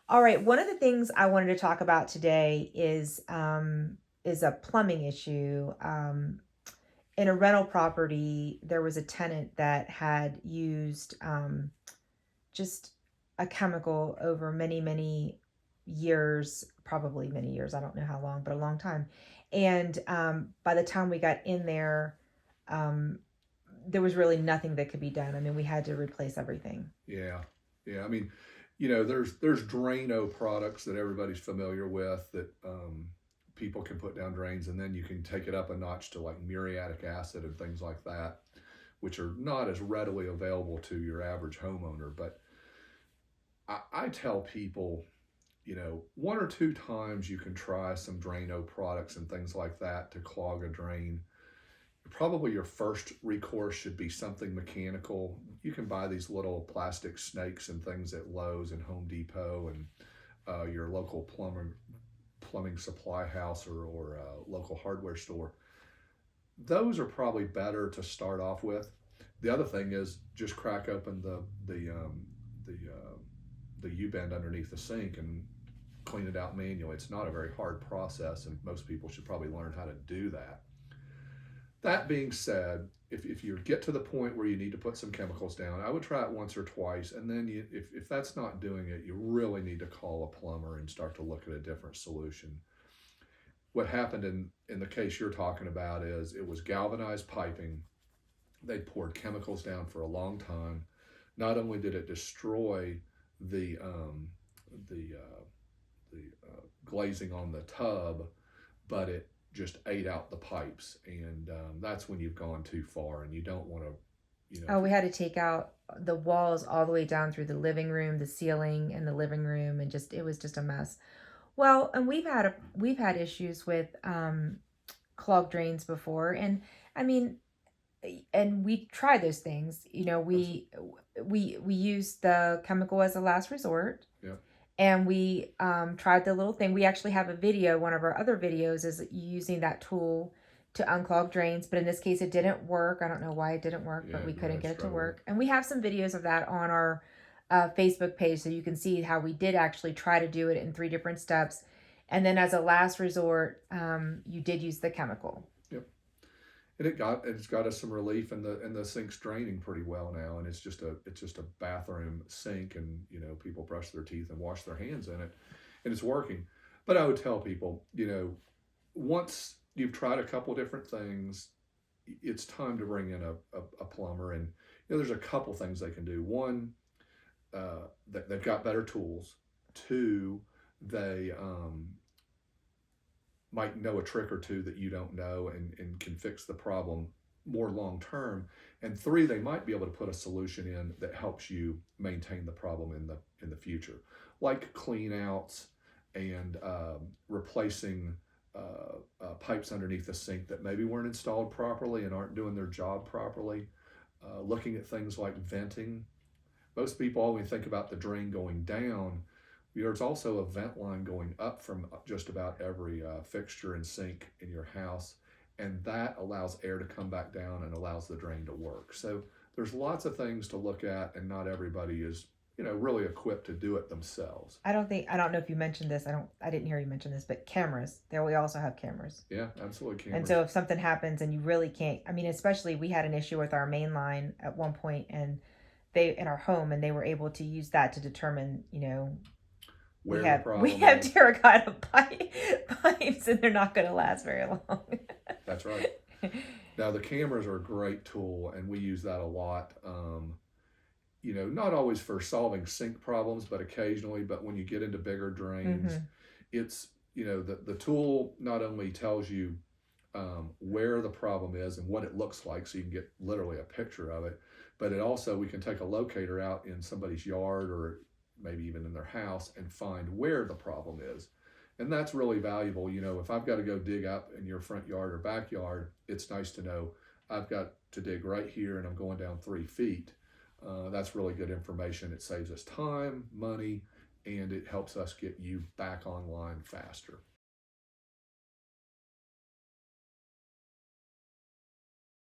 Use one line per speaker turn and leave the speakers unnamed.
All right. One of the things I wanted to talk about today is a plumbing issue. In a rental property, there was a tenant that had used just a chemical over many, many years, probably many years. I don't know how long, but a long time. And by the time we got in there, um, there was really nothing that could be done. I mean, we had to replace everything.
Yeah, yeah. I mean, there's Drano products that everybody's familiar with that people can put down drains, and then you can take it up a notch to like muriatic acid and things like that, which are not as readily available to your average homeowner. But I tell people, one or two times you can try some Drano products and things like that to clog a drain. Probably your first recourse should be something mechanical. You can buy these little plastic snakes and things at Lowe's and Home Depot and your local plumbing supply house or local hardware store. Those are probably better to start off with. The other thing is just crack open the U bend underneath the sink and clean it out manually. It's not a very hard process, and most people should probably learn how to do that. That being said, if you get to the point where you need to put some chemicals down, I would try it once or twice. And then if that's not doing it, you really need to call a plumber and start to look at a different solution. What happened in the case you're talking about is it was galvanized piping. They poured chemicals down for a long time. Not only did it destroy the the glazing on the tub, but it just ate out the pipes, and that's when you've gone too far, and you don't want to,
Oh, we had to take out the walls all the way down through the living room, the ceiling in the living room, and just it was just a mess. Well, and we've had issues with clogged drains before, and I mean, and we tried those things. We used the chemical as a last resort,
yeah,
and we tried the little thing. We actually have a video. One of our other videos is using that tool to unclog drains, but in this case, it didn't work. I don't know why it didn't work, but
yeah,
we
you
couldn't
really
get it to
struggled.
work. And we have some videos of that on our Facebook page, so you can see how we did actually try to do it in three different steps. And then, as a last resort, you did use the chemical.
Yep. And it's got us some relief, and the sink's draining pretty well now, and it's just a bathroom sink, and people brush their teeth and wash their hands in it, and it's working. But I would tell people, once you've tried a couple different things, it's time to bring in a plumber, and there's a couple things they can do. One, they've got better tools. Two, they might know a trick or two that you don't know, and can fix the problem more long term. And three, they might be able to put a solution in that helps you maintain the problem in the future, like clean outs and replacing pipes underneath the sink that maybe weren't installed properly and aren't doing their job properly. Looking at things like venting. Most people only think about the drain going down. There's also a vent line going up from just about every fixture and sink in your house, and that allows air to come back down and allows the drain to work. So there's lots of things to look at, and not everybody is, really equipped to do it themselves.
I don't know if you mentioned this. I didn't hear you mention this, but cameras. There we also have cameras.
Yeah, absolutely,
And
cameras.
so if something happens and you really can't, I mean, especially we had an issue with our main line at one point, and they in our home, and they were able to use that to determine,
Where the
we
problem
have
is.
terracotta pipes, and they're not going to last very long.
That's right. Now the cameras are a great tool, and we use that a lot. Not always for solving sink problems, but occasionally. But when you get into bigger drains,
Hmm.
it's the tool not only tells you where the problem is and what it looks like, so you can get literally a picture of it, but it also, we can take a locator out in somebody's yard or maybe even in their house and find where the problem is. And that's really valuable. If I've got to go dig up in your front yard or backyard, it's nice to know I've got to dig right here and I'm going down 3 feet. That's really good information. It saves us time, money, and it helps us get you back online faster.